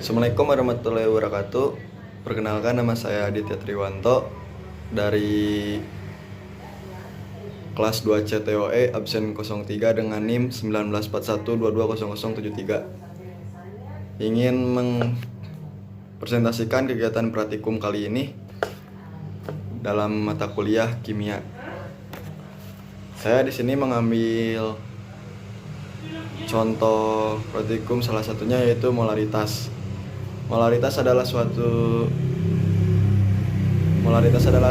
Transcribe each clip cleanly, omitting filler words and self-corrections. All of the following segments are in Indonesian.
Assalamualaikum warahmatullahi wabarakatuh. Perkenalkan, nama saya Aditya Triwanto dari kelas 2 CTOE absen 03 dengan NIM 1941220073. Ingin mempresentasikan kegiatan praktikum kali ini dalam mata kuliah kimia. Saya di sini mengambil contoh praktikum, salah satunya yaitu molaritas. Molaritas adalah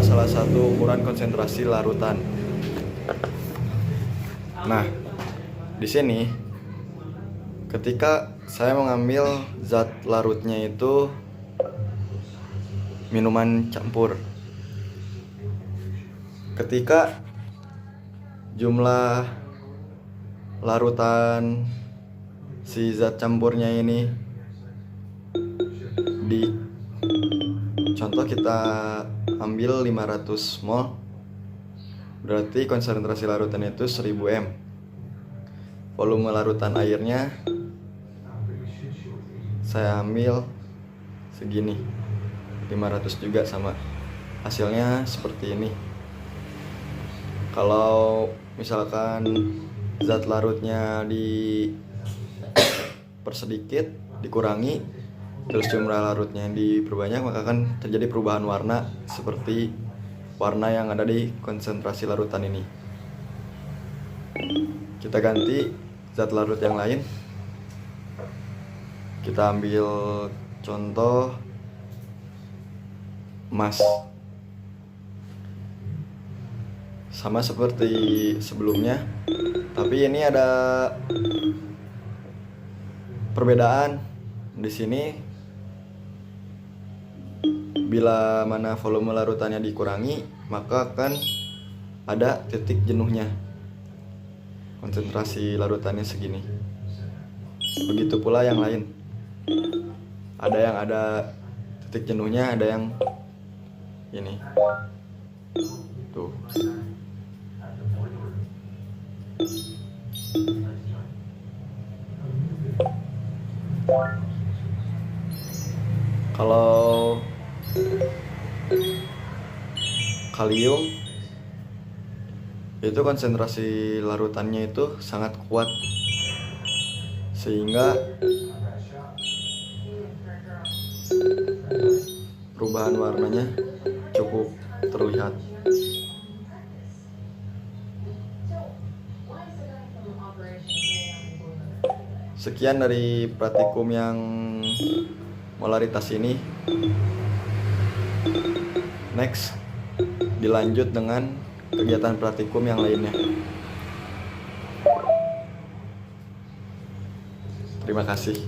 salah satu ukuran konsentrasi larutan. Nah, di sini ketika saya mengambil zat larutnya itu minuman campur, ketika jumlah larutan si zat campurnya ini di contoh kita ambil 500 mol, berarti konsentrasi larutan itu 1000 m. Volume larutan airnya saya ambil segini, 500 juga sama. Hasilnya seperti ini. Kalau misalkan zat larutnya dipersedikit, dikurangi, terus jumlah larutnya diperbanyak, maka akan terjadi perubahan warna seperti warna yang ada di konsentrasi larutan ini. Kita ganti zat larut yang lain. Kita ambil contoh emas. Sama seperti sebelumnya, tapi ini ada perbedaan. Di sini bila mana volume larutannya dikurangi, maka akan ada titik jenuhnya. Konsentrasi larutannya segini. Begitu pula yang lain. Ada yang ada titik jenuhnya, ada yang ini. Tuh. Kalau kalium itu konsentrasi larutannya itu sangat kuat, sehingga perubahan warnanya cukup terlihat. Sekian dari praktikum yang molaritas ini. Next, dilanjut dengan kegiatan praktikum yang lainnya. Terima kasih.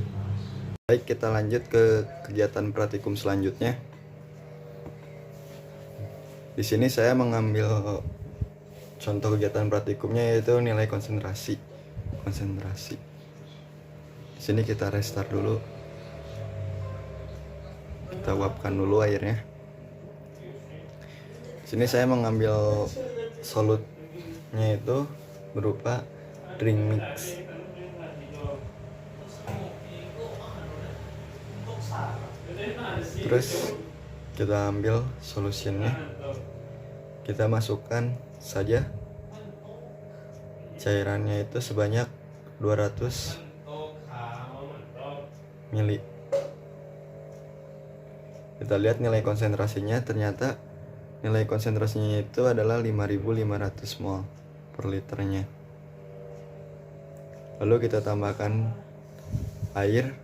Baik, kita lanjut ke kegiatan praktikum selanjutnya. Di sini saya mengambil contoh kegiatan praktikumnya yaitu nilai konsentrasi. Di sini kita restart dulu. Kita uapkan dulu airnya. Di sini saya mengambil solutnya itu berupa drink mix. Terus kita ambil solusinya. Kita masukkan saja cairannya itu sebanyak 200 mili. Kita lihat nilai konsentrasinya, ternyata nilai konsentrasinya itu adalah 5500 mol per liternya. Lalu kita tambahkan air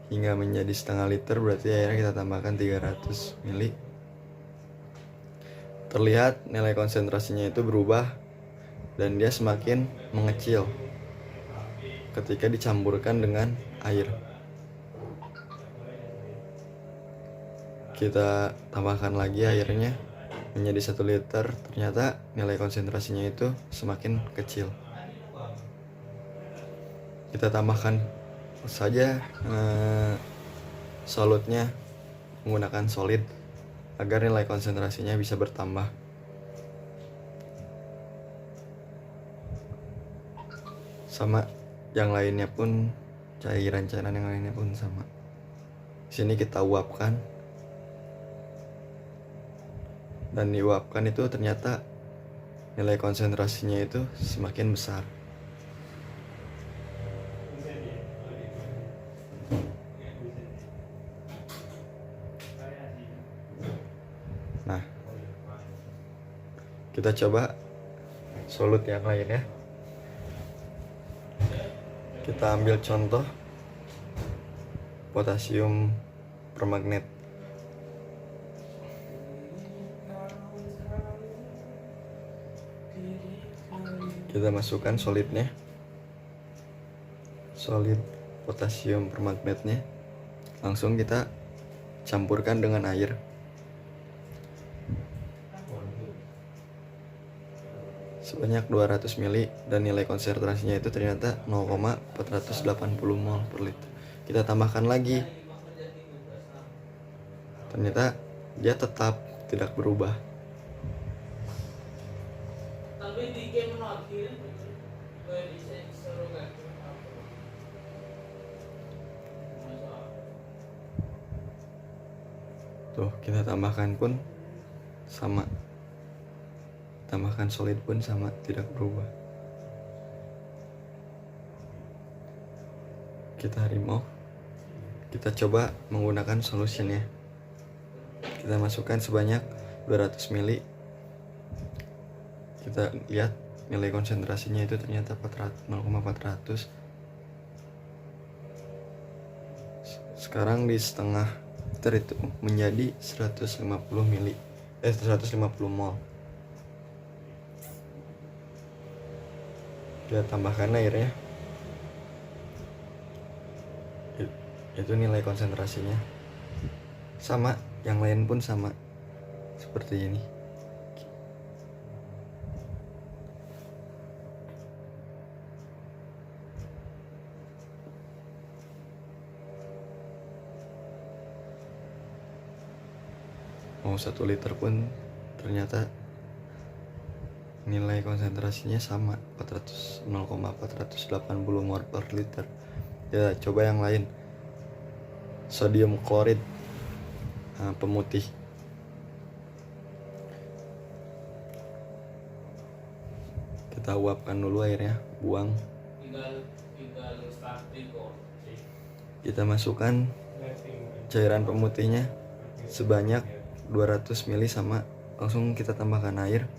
hingga menjadi setengah liter, berarti airnya kita tambahkan 300 mili. Terlihat nilai konsentrasinya itu berubah dan dia semakin mengecil ketika dicampurkan dengan air. Kita tambahkan lagi airnya menjadi 1 liter, ternyata nilai konsentrasinya itu semakin kecil. Kita tambahkan saja solutnya menggunakan solid agar nilai konsentrasinya bisa bertambah. Sama yang lainnya pun, cairan-cairan yang lainnya pun sama. Sini kita uapkan, dan diuapkan itu ternyata nilai konsentrasinya itu semakin besar. Nah, kita coba solut yang lain ya. Kita ambil contoh potasium permagnet. Kita masukkan solidnya, solid potasium permagnetnya, langsung kita campurkan dengan air. Sebanyak 200 ml, dan nilai konsentrasinya itu ternyata 0,480 mol per liter. Kita tambahkan lagi, ternyata dia tetap tidak berubah. Tuh, kita tambahkan pun sama, tambahkan solid pun sama, tidak berubah. Kita remove, kita coba menggunakan solutionnya. Kita masukkan sebanyak 200 ml. Kita lihat nilai konsentrasinya itu ternyata 0,400. Sekarang di setengah liter itu menjadi 150 mol. Kita tambahkan airnya. Itu nilai konsentrasinya sama, yang lain pun sama seperti ini. Mau 1 liter pun ternyata nilai konsentrasinya sama, 0,480 mol per liter. Ya, coba yang lain. Sodium klorid, pemutih. Kita uapkan dulu airnya, buang. Kita masukkan cairan pemutihnya sebanyak 200 ml sama, langsung kita tambahkan air.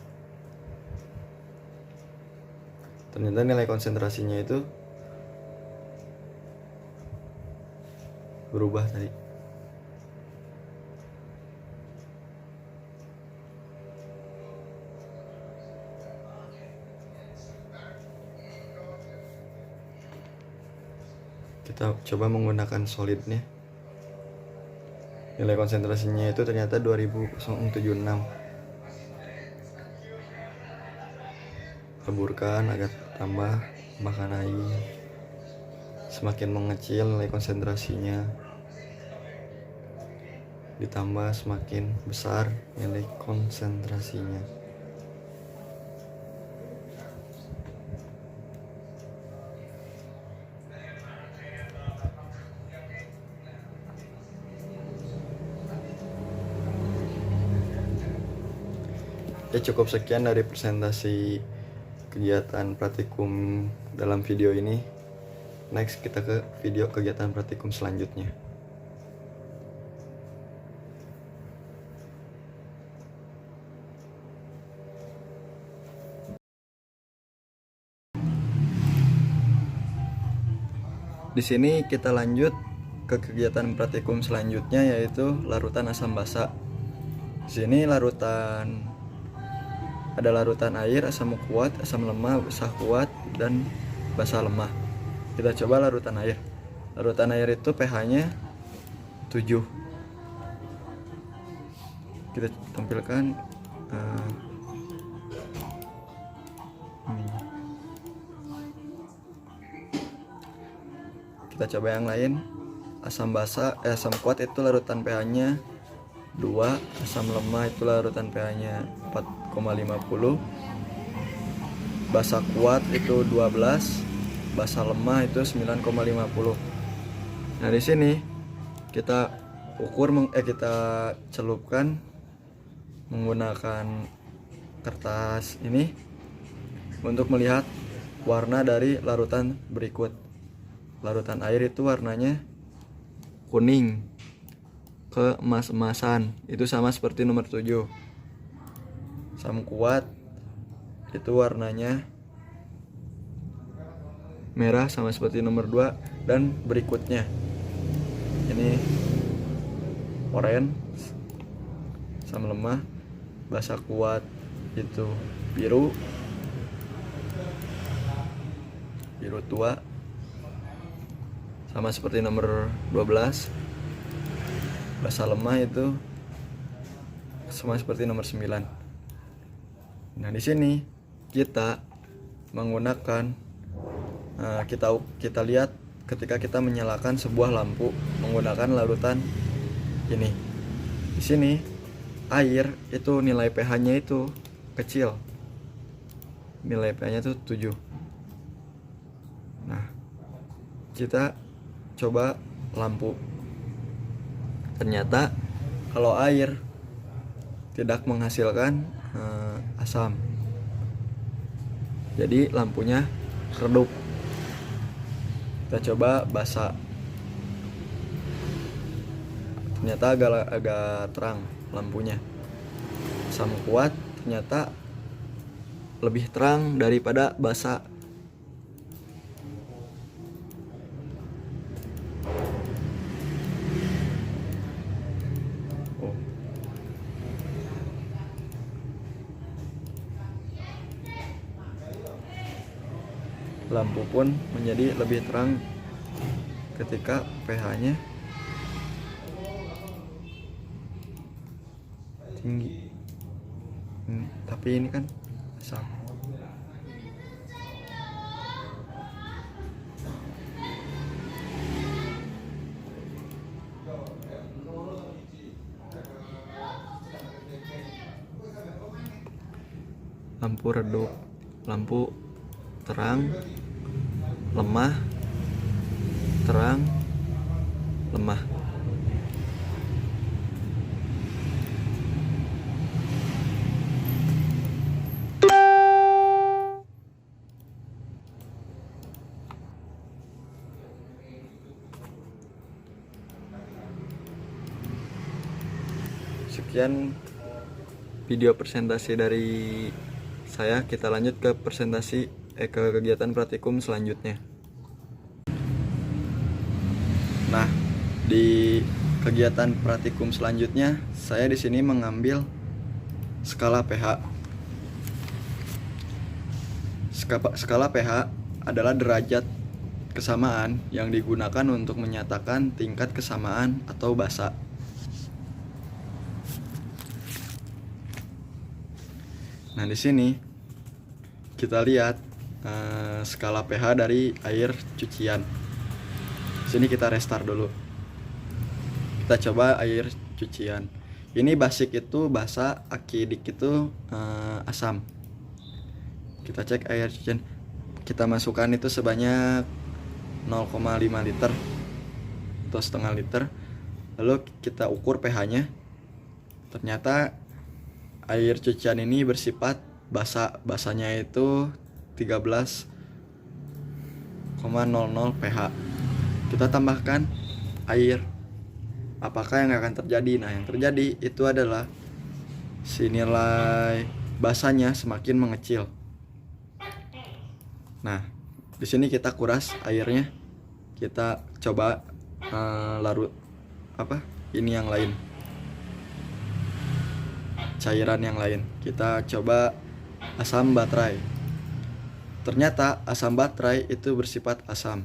Ternyata nilai konsentrasinya itu berubah tadi. Kita coba menggunakan solidnya. Nilai konsentrasinya itu ternyata 2076. Leburkan agar tambahkan air. Semakin mengecil nilai konsentrasinya, ditambah semakin besar nilai konsentrasinya. Ya, cukup sekian dari presentasi kegiatan praktikum dalam video ini. Next, kita ke video kegiatan praktikum selanjutnya. Di sini kita lanjut ke kegiatan praktikum selanjutnya, yaitu larutan asam basa. Di sini ada larutan air, asam kuat, asam lemah, basa kuat, dan basa lemah. Kita coba larutan air. Larutan air itu pH-nya 7. Kita tampilkan Kita coba yang lain. Asam kuat itu larutan pH-nya 2, asam lemah itu larutan pH-nya 4,50, basa kuat itu 12, basa lemah itu 9,50. Nah, di sini kita kita celupkan menggunakan kertas ini untuk melihat warna dari larutan berikut. Larutan air itu warnanya kuning ke emas-emasan, itu sama seperti nomor 7. Asam kuat itu warnanya merah sama seperti nomor 2 dan berikutnya. Ini oranye, asam lemah. Basa kuat itu biru tua sama seperti nomor 12. Basa lemah itu sama seperti nomor 9. Nah, di sini kita menggunakan kita lihat ketika kita menyalakan sebuah lampu menggunakan larutan ini. Di sini air itu nilai pH-nya itu kecil. Nilai pH-nya itu 7. Nah, kita coba lampu. Ternyata kalau air tidak menghasilkan asam. Jadi lampunya redup. Kita coba basa. Ternyata agak terang lampunya. Asam kuat ternyata lebih terang daripada basa. Lampu pun menjadi lebih terang ketika pH-nya tinggi. Tapi ini kan asam. Lampu redup, lampu terang, lemah, terang, lemah. Sekian video presentasi dari saya. Kita lanjut ke ke kegiatan praktikum selanjutnya. Nah, di kegiatan praktikum selanjutnya saya di sini mengambil skala pH. Skala pH adalah derajat kesamaan yang digunakan untuk menyatakan tingkat kesamaan atau basa. Nah, di sini kita lihat skala pH dari air cucian. Di sini kita restart dulu. Kita coba air cucian. Ini basic itu basa, acidic itu asam. Kita cek air cucian. Kita masukkan itu sebanyak 0,5 liter atau setengah liter. Lalu kita ukur pH-nya. Ternyata air cucian ini bersifat basa. Basanya itu 13,00 pH. Kita tambahkan air. Apakah yang akan terjadi? Nah, yang terjadi itu adalah si nilai basanya semakin mengecil. Nah, di sini kita kuras airnya. Kita coba larut ini yang lain. Cairan yang lain. Kita coba asam baterai. Ternyata asam baterai itu bersifat asam.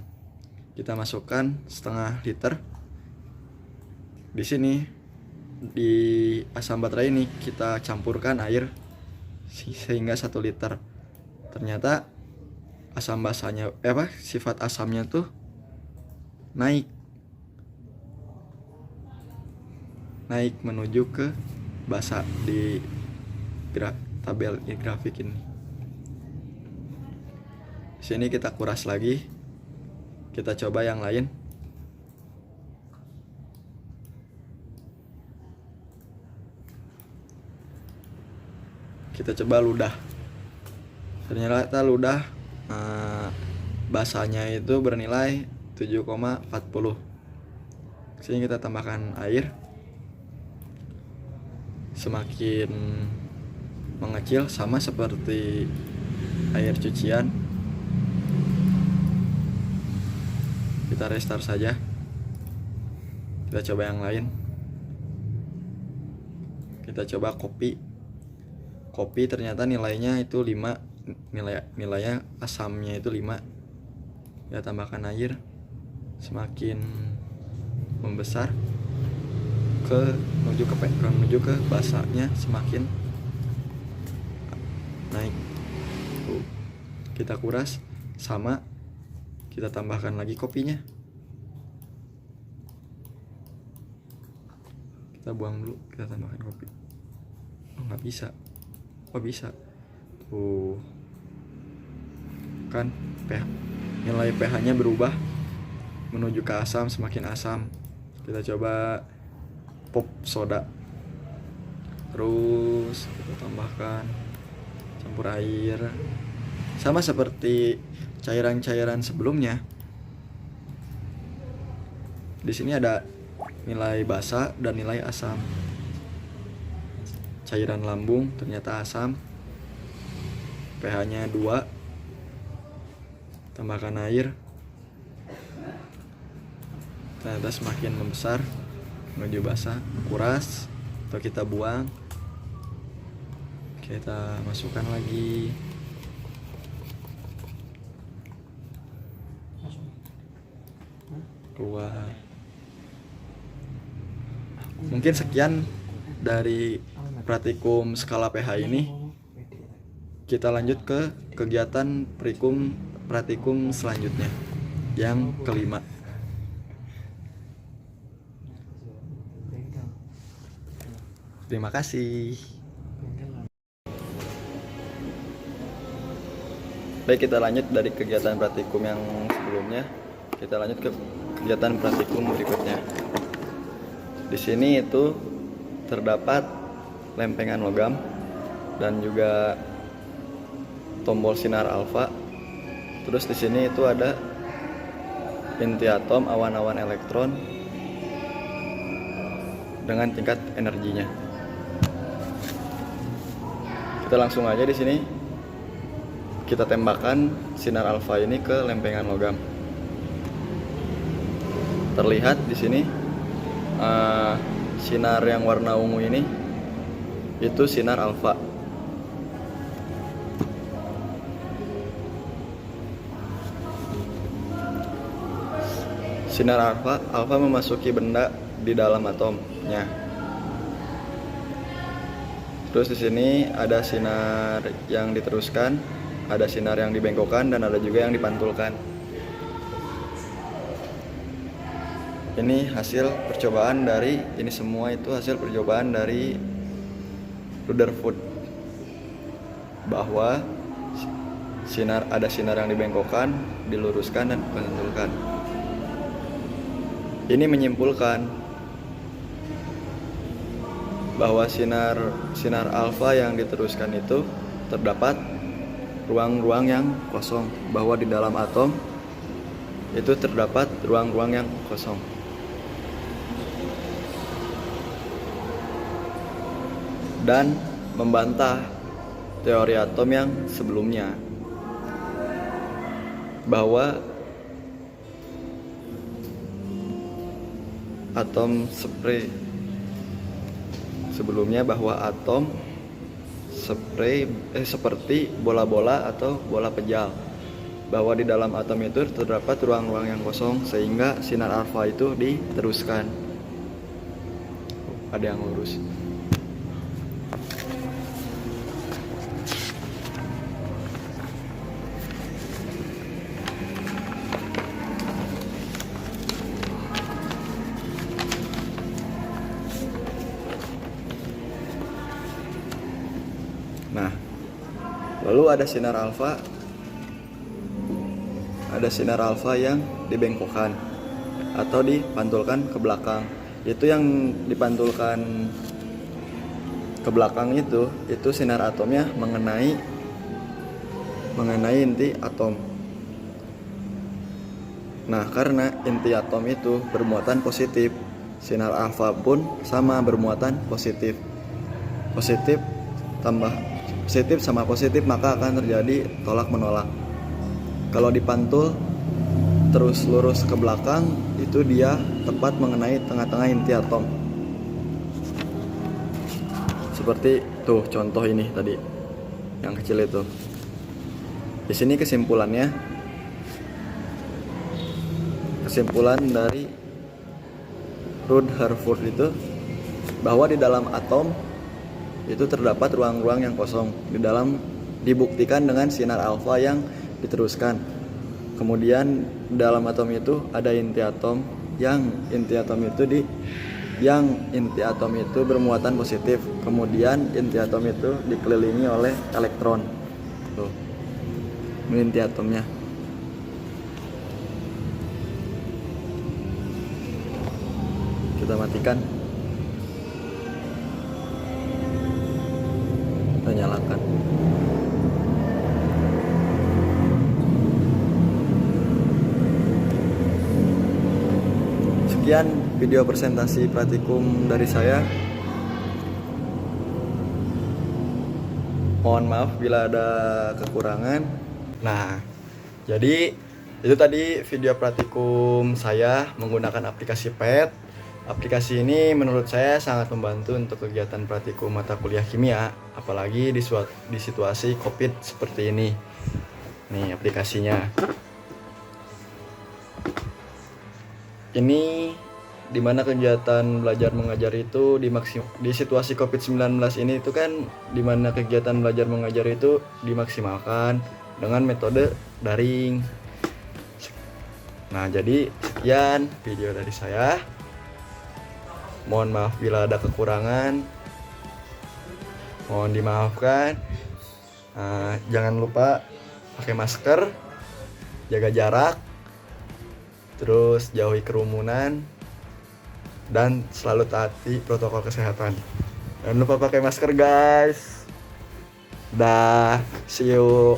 Kita masukkan setengah liter. Di sini di asam baterai ini kita campurkan air sehingga 1 liter. Ternyata asam basanya sifat asamnya tuh naik menuju ke basa di tabel grafik ini. Di sini kita kuras lagi. Kita coba yang lain. Kita coba ludah. Ternyata ludah basanya itu bernilai 7,40. Sini kita tambahkan air. Semakin mengecil sama seperti air cucian. Kita restart saja. Kita coba yang lain. Kita coba kopi. Kopi ternyata nilainya itu 5. Nilainya asamnya itu 5. Kita tambahkan air. Semakin membesar menuju ke basahnya semakin naik. Kita kuras sama. Kita tambahkan lagi kopinya. Kita buang dulu, kita tambahkan kopi. Oh, nggak bisa. Oh, bisa. Kan pH, nilai pH-nya berubah menuju ke asam, semakin asam. Kita coba pop soda. Terus kita tambahkan, campur air. Sama seperti cairan-cairan sebelumnya. Di sini ada nilai basa dan nilai asam. Cairan lambung ternyata asam. pH-nya 2. Tambahkan air. Ternyata semakin membesar menuju basah. Kuras atau kita buang. Kita masukkan lagi. Keluar. Mungkin sekian dari praktikum skala pH ini. Kita lanjut ke kegiatan praktikum selanjutnya yang kelima. Terima kasih. Baik, kita lanjut dari kegiatan praktikum yang sebelumnya. Kita lanjut ke kegiatan praktikum berikutnya. Di sini itu terdapat lempengan logam dan juga tombol sinar alfa. Terus di sini itu ada inti atom, awan-awan elektron dengan tingkat energinya. Kita langsung aja di sini kita tembakkan sinar alfa ini ke lempengan logam. Terlihat di sini sinar yang warna ungu ini itu sinar alfa. Sinar alfa memasuki benda di dalam atomnya. Terus di sini ada sinar yang diteruskan, ada sinar yang dibengkokkan, dan ada juga yang dipantulkan. Ini hasil percobaan dari Rutherford, bahwa ada sinar yang dibengkokkan, diluruskan, dan dipantulkan. Ini menyimpulkan bahwa sinar alfa yang diteruskan itu terdapat ruang-ruang yang kosong, bahwa di dalam atom itu terdapat ruang-ruang yang kosong. Dan membantah teori atom yang sebelumnya, bahwa atom seperti bola-bola atau bola pejal, bahwa di dalam atom itu terdapat ruang-ruang yang kosong, sehingga sinar alfa itu diteruskan. Ada yang lurus. Nah, lalu ada sinar alfa yang dibengkokkan atau dipantulkan ke belakang. Itu yang dipantulkan ke belakang itu sinar atomnya mengenai inti atom. Nah, karena inti atom itu bermuatan positif, sinar alfa pun sama bermuatan positif. Positif sama positif, maka akan terjadi tolak menolak. Kalau dipantul terus lurus ke belakang, itu dia tepat mengenai tengah-tengah inti atom. Seperti tuh contoh ini tadi yang kecil itu. Di sini kesimpulan dari Rutherford itu bahwa di dalam atom itu terdapat ruang-ruang yang kosong. Dibuktikan dengan sinar alfa yang diteruskan. Kemudian dalam atom itu ada inti atom yang inti atom itu bermuatan positif. Kemudian inti atom itu dikelilingi oleh elektron. Tuh. Ini inti atomnya. Kita matikan. Kita nyalakan. Sekian video presentasi praktikum dari saya. Mohon maaf bila ada kekurangan. Nah, jadi itu tadi video praktikum saya menggunakan aplikasi PET. Aplikasi ini menurut saya sangat membantu untuk kegiatan praktikum mata kuliah kimia, apalagi di situasi COVID seperti ini. Nih aplikasinya. Ini dimana kegiatan belajar mengajar itu di situasi COVID-19 ini itu kan dimana kegiatan belajar mengajar itu dimaksimalkan dengan metode daring. Nah, jadi sekian video dari saya. Mohon maaf bila ada kekurangan, mohon dimaafkan. Jangan lupa pakai masker, jaga jarak, terus jauhi kerumunan, dan selalu taati protokol kesehatan. Jangan lupa pakai masker guys. Dah, see you.